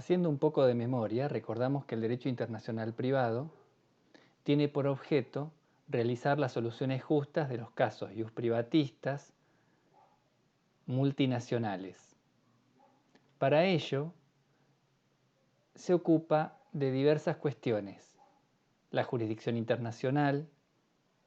Haciendo un poco de memoria, recordamos que el derecho internacional privado tiene por objeto realizar las soluciones justas de los casos ius privatistas multinacionales. Para ello, se ocupa de diversas cuestiones: la jurisdicción internacional,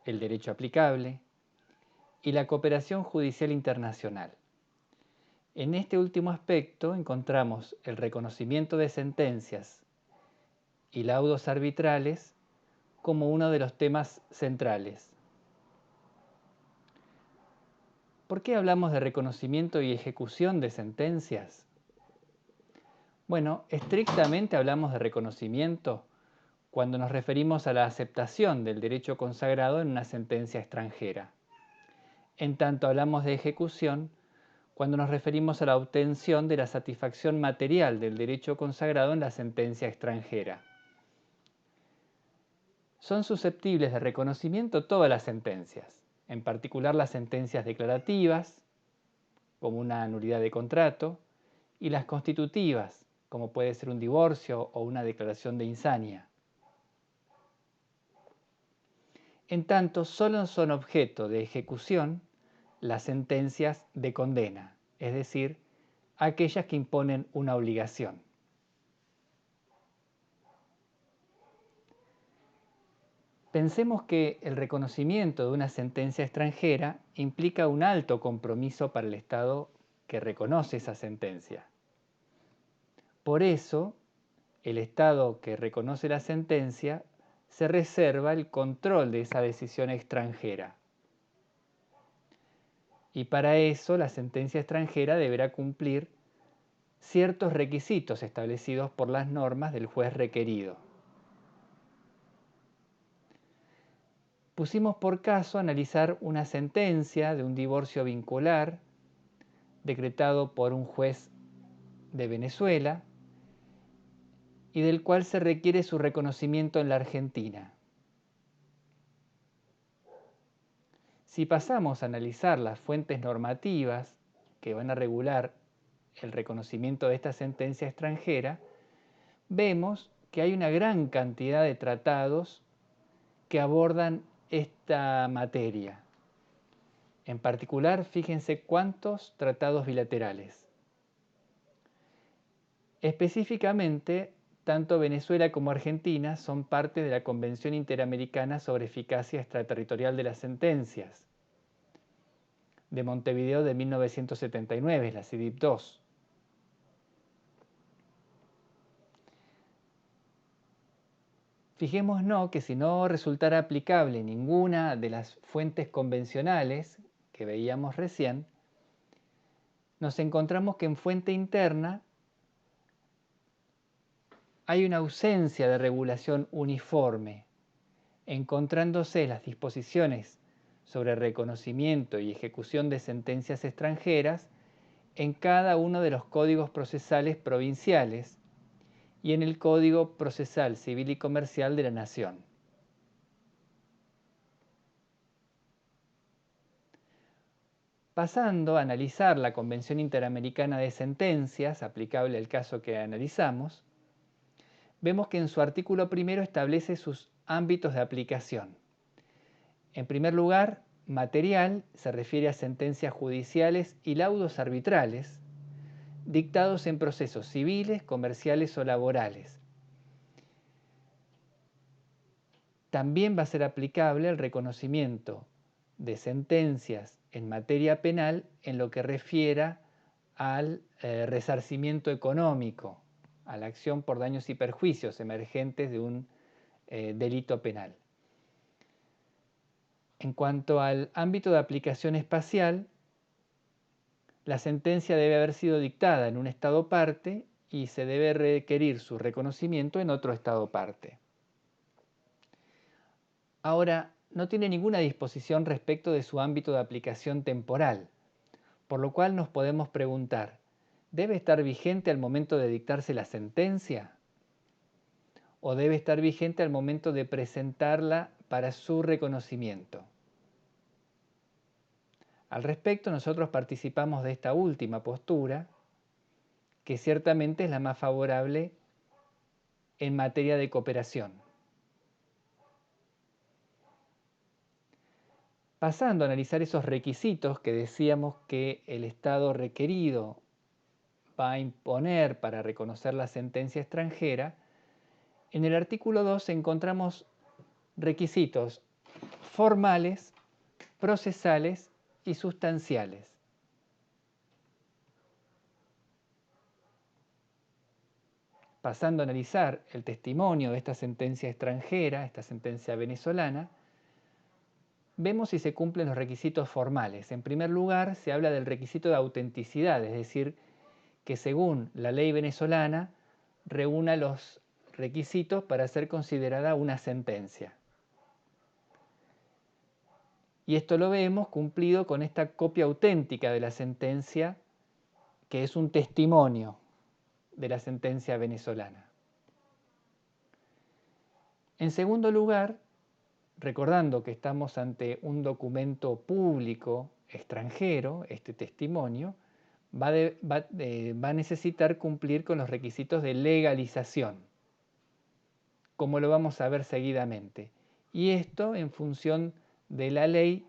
el derecho aplicable y la cooperación judicial internacional. En este último aspecto encontramos el reconocimiento de sentencias y laudos arbitrales como uno de los temas centrales. ¿Por qué hablamos de reconocimiento y ejecución de sentencias? Bueno, estrictamente hablamos de reconocimiento cuando nos referimos a la aceptación del derecho consagrado en una sentencia extranjera. En tanto hablamos de ejecución cuando nos referimos a la obtención de la satisfacción material del derecho consagrado en la sentencia extranjera. Son susceptibles de reconocimiento todas las sentencias, en particular las sentencias declarativas, como una nulidad de contrato, y las constitutivas, como puede ser un divorcio o una declaración de insania. En tanto, solo son objeto de ejecución las sentencias de condena, es decir, aquellas que imponen una obligación. Pensemos que el reconocimiento de una sentencia extranjera implica un alto compromiso para el Estado que reconoce esa sentencia. Por eso, el Estado que reconoce la sentencia se reserva el control de esa decisión extranjera. Y para eso la sentencia extranjera deberá cumplir ciertos requisitos establecidos por las normas del juez requerido. Pusimos por caso analizar una sentencia de un divorcio vincular decretado por un juez de Venezuela y del cual se requiere su reconocimiento en la Argentina. Si pasamos a analizar las fuentes normativas que van a regular el reconocimiento de esta sentencia extranjera, vemos que hay una gran cantidad de tratados que abordan esta materia. En particular, fíjense cuántos tratados bilaterales. Específicamente, tanto Venezuela como Argentina son parte de la Convención Interamericana sobre Eficacia Extraterritorial de las Sentencias, de Montevideo de 1979, la CIDIP-II. Fijémonos que si no resultara aplicable ninguna de las fuentes convencionales que veíamos recién, nos encontramos que en fuente interna hay una ausencia de regulación uniforme, encontrándose las disposiciones sobre reconocimiento y ejecución de sentencias extranjeras en cada uno de los códigos procesales provinciales y en el Código Procesal Civil y Comercial de la Nación. Pasando a analizar la Convención Interamericana de Sentencias, aplicable al caso que analizamos, vemos que en su artículo primero establece sus ámbitos de aplicación. En primer lugar, material se refiere a sentencias judiciales y laudos arbitrales dictados en procesos civiles, comerciales o laborales. También va a ser aplicable el reconocimiento de sentencias en materia penal en lo que refiera al resarcimiento económico, a la acción por daños y perjuicios emergentes de un delito penal. En cuanto al ámbito de aplicación espacial, la sentencia debe haber sido dictada en un estado parte y se debe requerir su reconocimiento en otro estado parte. Ahora, no tiene ninguna disposición respecto de su ámbito de aplicación temporal, por lo cual nos podemos preguntar, ¿debe estar vigente al momento de dictarse la sentencia? ¿O debe estar vigente al momento de presentarla para su reconocimiento? Al respecto, nosotros participamos de esta última postura que ciertamente es la más favorable en materia de cooperación. Pasando a analizar esos requisitos que decíamos que el Estado requerido va a imponer para reconocer la sentencia extranjera, en el artículo 2 encontramos requisitos formales, procesales y sustanciales. Pasando a analizar el testimonio de esta sentencia extranjera, esta sentencia venezolana, vemos si se cumplen los requisitos formales. En primer lugar, se habla del requisito de autenticidad, es decir, que según la ley venezolana reúna los requisitos para ser considerada una sentencia. Y esto lo vemos cumplido con esta copia auténtica de la sentencia, que es un testimonio de la sentencia venezolana. En segundo lugar, recordando que estamos ante un documento público extranjero, este testimonio, va a necesitar cumplir con los requisitos de legalización, como lo vamos a ver seguidamente. Y esto en función de la ley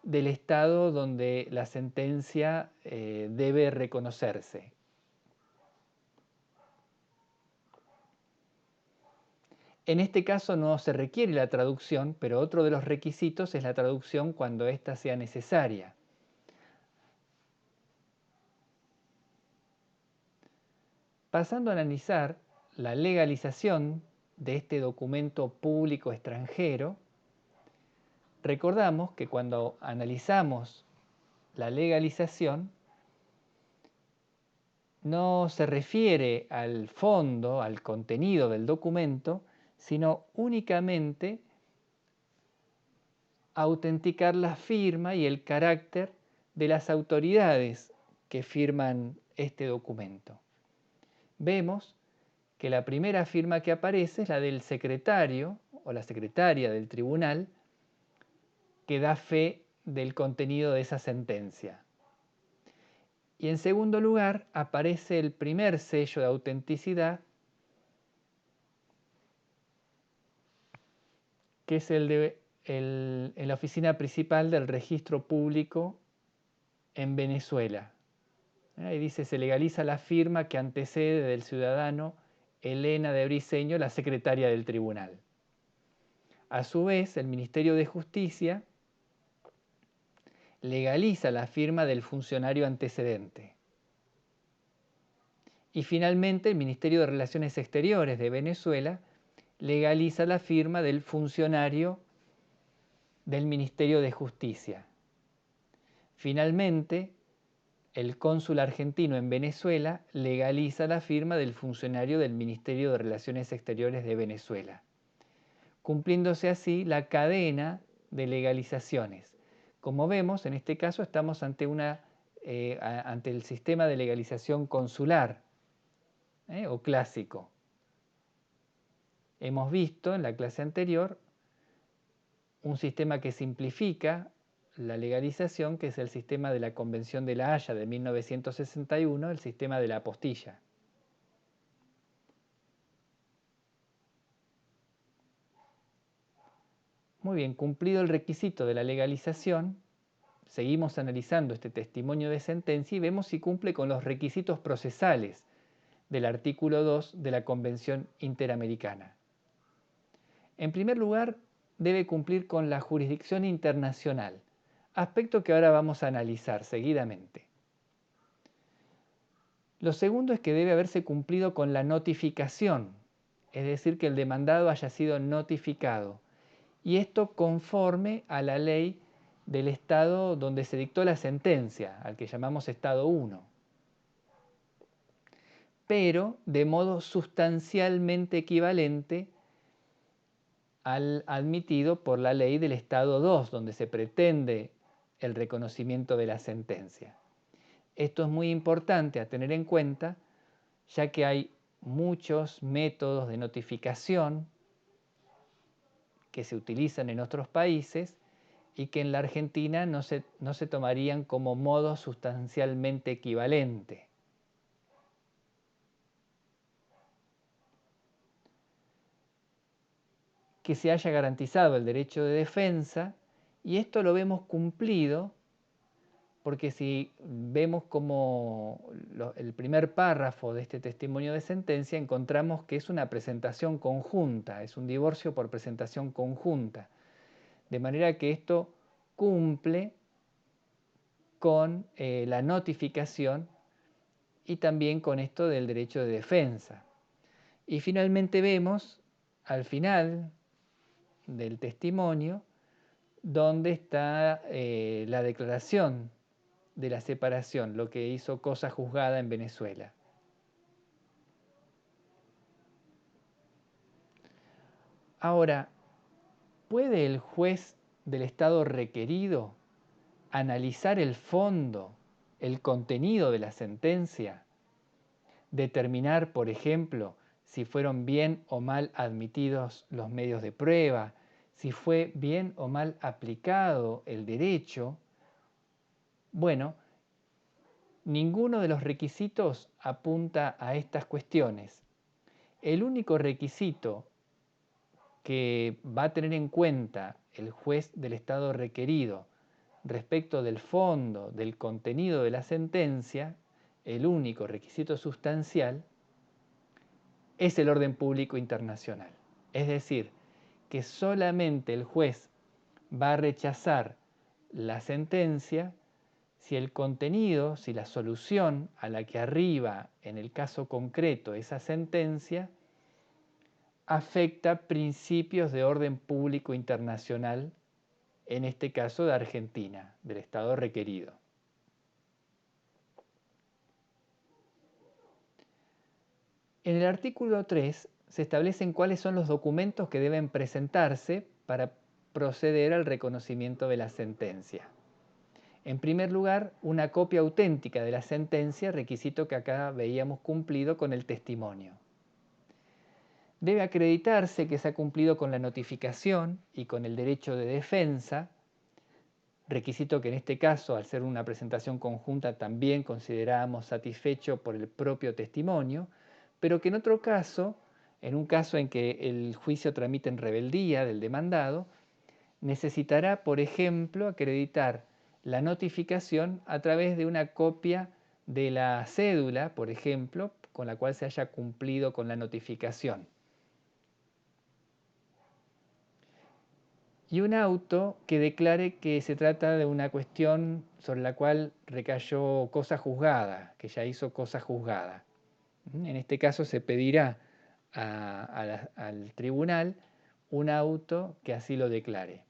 del Estado donde la sentencia debe reconocerse. En este caso no se requiere la traducción, pero otro de los requisitos es la traducción cuando ésta sea necesaria. Pasando a analizar la legalización de este documento público extranjero, recordamos que cuando analizamos la legalización, no se refiere al fondo, al contenido del documento, sino únicamente a autenticar la firma y el carácter de las autoridades que firman este documento. Vemos que la primera firma que aparece es la del secretario o la secretaria del tribunal que da fe del contenido de esa sentencia. Y en segundo lugar aparece el primer sello de autenticidad, que es el de en la oficina principal del registro público en Venezuela. Ahí dice, se legaliza la firma que antecede del ciudadano Elena de Briceño, la secretaria del tribunal. A su vez, el Ministerio de Justicia legaliza la firma del funcionario antecedente. Y finalmente, el Ministerio de Relaciones Exteriores de Venezuela legaliza la firma del funcionario del Ministerio de Justicia. Finalmente, el cónsul argentino en Venezuela legaliza la firma del funcionario del Ministerio de Relaciones Exteriores de Venezuela, cumpliéndose así la cadena de legalizaciones. Como vemos, en este caso estamos ante el sistema de legalización consular o clásico. Hemos visto en la clase anterior un sistema que simplifica la legalización, que es el sistema de la Convención de La Haya de 1961, el sistema de la apostilla. Muy bien, cumplido el requisito de la legalización, seguimos analizando este testimonio de sentencia y vemos si cumple con los requisitos procesales del artículo 2 de la Convención Interamericana. En primer lugar, debe cumplir con la jurisdicción internacional, aspecto que ahora vamos a analizar seguidamente. Lo segundo es que debe haberse cumplido con la notificación, es decir, que el demandado haya sido notificado, y esto conforme a la ley del Estado donde se dictó la sentencia, al que llamamos Estado 1, pero de modo sustancialmente equivalente al admitido por la ley del Estado 2, donde se pretende el reconocimiento de la sentencia. Esto es muy importante a tener en cuenta, ya que hay muchos métodos de notificación que se utilizan en otros países y que en la Argentina no se tomarían como modo sustancialmente equivalente. que se haya garantizado el derecho de defensa, y esto lo vemos cumplido porque si vemos como el primer párrafo de este testimonio de sentencia, encontramos que es una presentación conjunta, es un divorcio por presentación conjunta, de manera que esto cumple con la notificación y también con esto del derecho de defensa. Y finalmente vemos al final del testimonio donde está la declaración de la separación, lo que hizo cosa juzgada en Venezuela. Ahora, ¿puede el juez del Estado requerido analizar el fondo, el contenido de la sentencia? Determinar, por ejemplo, si fueron bien o mal admitidos los medios de prueba, si fue bien o mal aplicado el derecho. Bueno, ninguno de los requisitos apunta a estas cuestiones. El único requisito que va a tener en cuenta el juez del Estado requerido respecto del fondo, del contenido de la sentencia, el único requisito sustancial, es el orden público internacional. Es decir, que solamente el juez va a rechazar la sentencia si el contenido, si la solución a la que arriba en el caso concreto esa sentencia afecta principios de orden público internacional, en este caso de Argentina, del Estado requerido. En el artículo 3 se establecen cuáles son los documentos que deben presentarse para proceder al reconocimiento de la sentencia. En primer lugar, una copia auténtica de la sentencia, requisito que acá veíamos cumplido con el testimonio. Debe acreditarse que se ha cumplido con la notificación y con el derecho de defensa, requisito que en este caso, al ser una presentación conjunta, también consideramos satisfecho por el propio testimonio, pero que en otro caso, en un caso en que el juicio tramite en rebeldía del demandado, necesitará, por ejemplo, acreditar la notificación a través de una copia de la cédula, por ejemplo, con la cual se haya cumplido con la notificación. Y un auto que declare que se trata de una cuestión sobre la cual recayó cosa juzgada, que ya hizo cosa juzgada. En este caso se pedirá al tribunal un auto que así lo declare.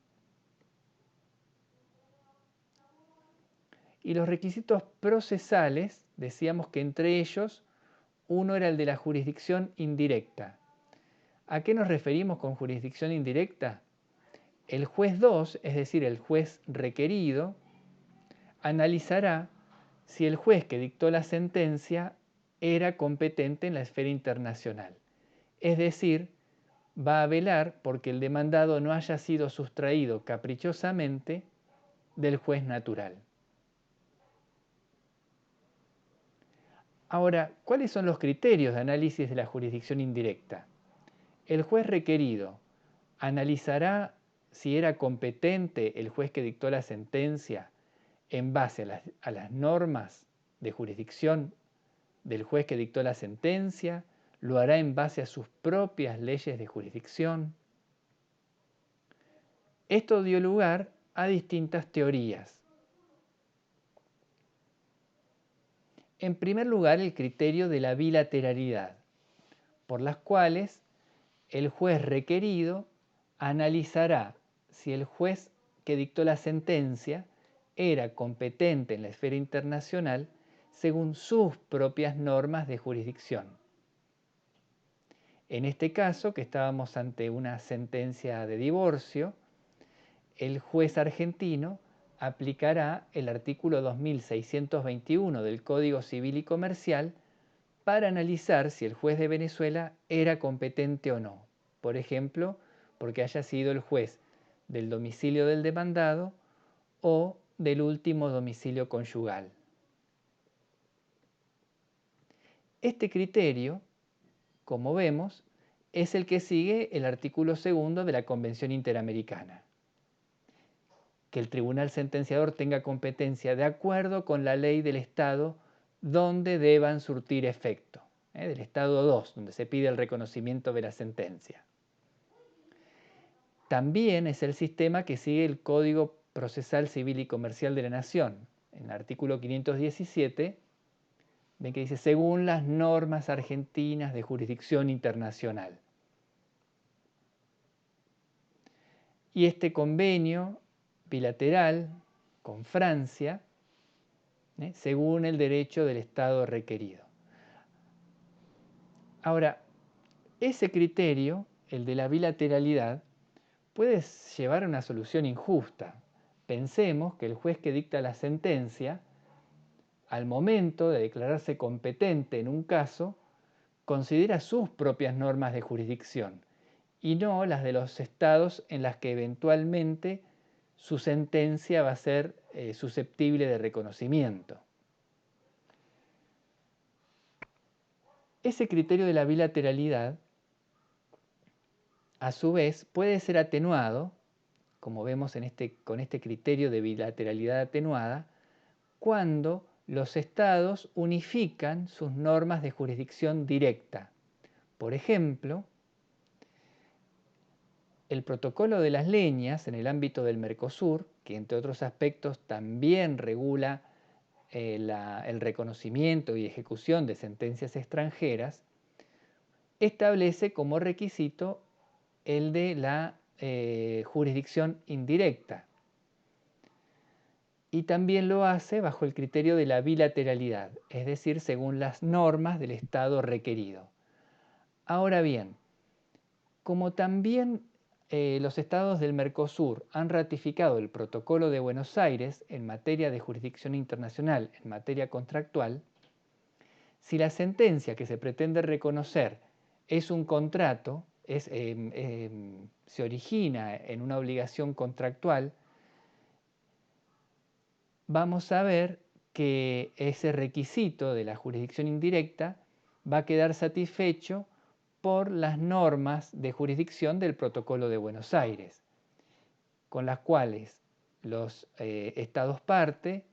Y los requisitos procesales, decíamos que entre ellos uno era el de la jurisdicción indirecta. ¿A qué nos referimos con jurisdicción indirecta? El juez 2, es decir, el juez requerido, analizará si el juez que dictó la sentencia era competente en la esfera internacional. Es decir, va a velar porque el demandado no haya sido sustraído caprichosamente del juez natural. Ahora, ¿cuáles son los criterios de análisis de la jurisdicción indirecta? El juez requerido analizará si era competente el juez que dictó la sentencia en base a las normas de jurisdicción del juez que dictó la sentencia, lo hará en base a sus propias leyes de jurisdicción. Esto dio lugar a distintas teorías. En primer lugar, el criterio de la bilateralidad, por las cuales el juez requerido analizará si el juez que dictó la sentencia era competente en la esfera internacional según sus propias normas de jurisdicción. En este caso, que estábamos ante una sentencia de divorcio, el juez argentino aplicará el artículo 2621 del Código Civil y Comercial para analizar si el juez de Venezuela era competente o no. Por ejemplo, porque haya sido el juez del domicilio del demandado o del último domicilio conyugal. Este criterio, como vemos, es el que sigue el artículo 2 de la Convención Interamericana, que el tribunal sentenciador tenga competencia de acuerdo con la ley del Estado donde deban surtir efecto, del Estado 2, donde se pide el reconocimiento de la sentencia. También es el sistema que sigue el Código Procesal Civil y Comercial de la Nación. En el artículo 517, ven que dice, según las normas argentinas de jurisdicción internacional. Y este convenio bilateral con Francia, según el derecho del Estado requerido. Ahora, ese criterio, el de la bilateralidad, puede llevar a una solución injusta. Pensemos que el juez que dicta la sentencia, al momento de declararse competente en un caso, considera sus propias normas de jurisdicción y no las de los estados en las que eventualmente su sentencia va a ser susceptible de reconocimiento. Ese criterio de la bilateralidad, a su vez, puede ser atenuado, como vemos con este criterio de bilateralidad atenuada, cuando los estados unifican sus normas de jurisdicción directa. Por ejemplo, el protocolo de las leñas en el ámbito del Mercosur, que entre otros aspectos también regula el reconocimiento y ejecución de sentencias extranjeras, establece como requisito el de la jurisdicción indirecta. Y también lo hace bajo el criterio de la bilateralidad, es decir, según las normas del Estado requerido. Ahora bien, como también los estados del Mercosur han ratificado el Protocolo de Buenos Aires en materia de jurisdicción internacional, en materia contractual, si la sentencia que se pretende reconocer es un contrato, se origina en una obligación contractual, vamos a ver que ese requisito de la jurisdicción indirecta va a quedar satisfecho por las normas de jurisdicción del Protocolo de Buenos Aires, con las cuales los estados parte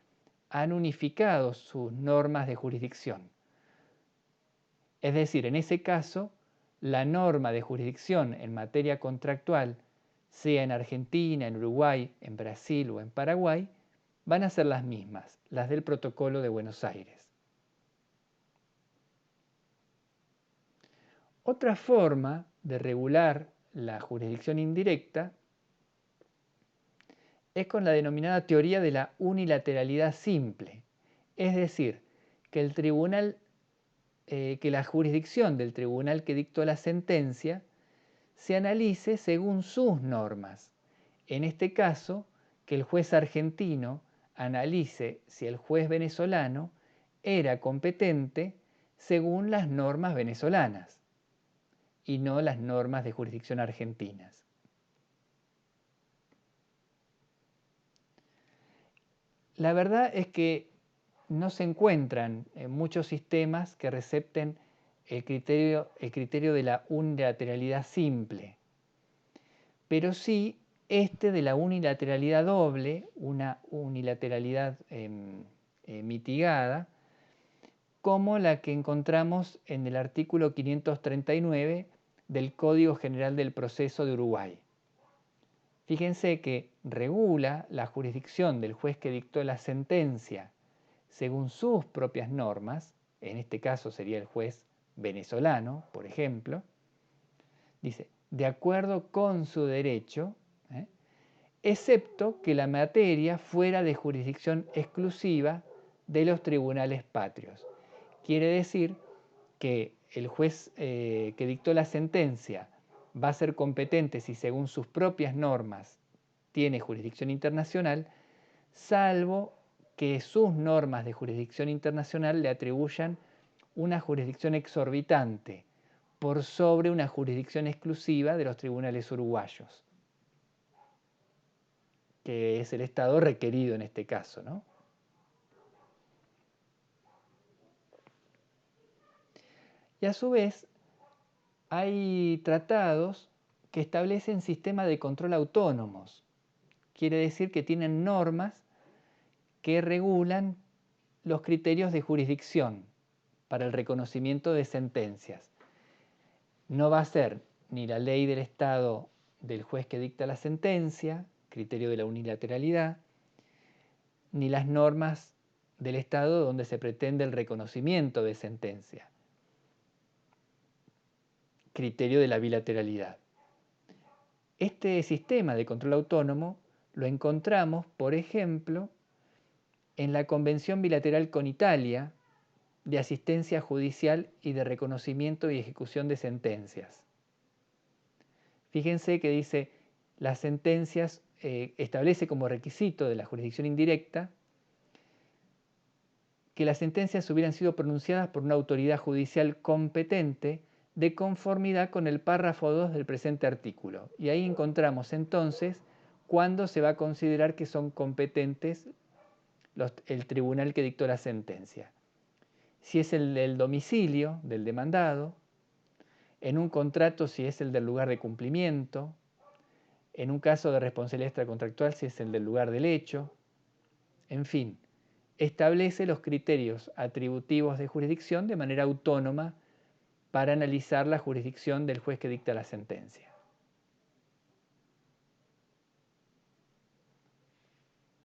han unificado sus normas de jurisdicción. Es decir, en ese caso, la norma de jurisdicción en materia contractual, sea en Argentina, en Uruguay, en Brasil o en Paraguay, van a ser las mismas, las del Protocolo de Buenos Aires. Otra forma de regular la jurisdicción indirecta es con la denominada teoría de la unilateralidad simple, es decir, que el tribunal, que la jurisdicción del tribunal que dictó la sentencia se analice según sus normas. En este caso, que el juez argentino analice si el juez venezolano era competente según las normas venezolanas y no las normas de jurisdicción argentinas. La verdad es que no se encuentran muchos sistemas que recepten el criterio de la unilateralidad simple, pero sí este de la unilateralidad doble, una unilateralidad mitigada, como la que encontramos en el artículo 539 del Código General del Proceso de Uruguay. Fíjense que regula la jurisdicción del juez que dictó la sentencia según sus propias normas, en este caso sería el juez venezolano, por ejemplo, dice, de acuerdo con su derecho, excepto que la materia fuera de jurisdicción exclusiva de los tribunales patrios. Quiere decir que el juez que dictó la sentencia va a ser competente si según sus propias normas tiene jurisdicción internacional, salvo que sus normas de jurisdicción internacional le atribuyan una jurisdicción exorbitante por sobre una jurisdicción exclusiva de los tribunales uruguayos, que es el Estado requerido en este caso, ¿no? Y a su vez, Hay tratados que establecen sistemas de control autónomos. Quiere decir que tienen normas que regulan los criterios de jurisdicción para el reconocimiento de sentencias. No va a ser ni la ley del Estado del juez que dicta la sentencia, criterio de la unilateralidad, ni las normas del Estado donde se pretende el reconocimiento de sentencia, criterio de la bilateralidad. Este sistema de control autónomo lo encontramos, por ejemplo, en la Convención Bilateral con Italia de asistencia judicial y de reconocimiento y ejecución de sentencias. Fíjense que dice, las sentencias establece como requisito de la jurisdicción indirecta que las sentencias hubieran sido pronunciadas por una autoridad judicial competente de conformidad con el párrafo 2 del presente artículo. Y ahí encontramos entonces cuándo se va a considerar que son competentes el tribunal que dictó la sentencia. Si es el del domicilio del demandado, en un contrato si es el del lugar de cumplimiento, en un caso de responsabilidad extracontractual si es el del lugar del hecho, en fin, establece los criterios atributivos de jurisdicción de manera autónoma para analizar la jurisdicción del juez que dicta la sentencia.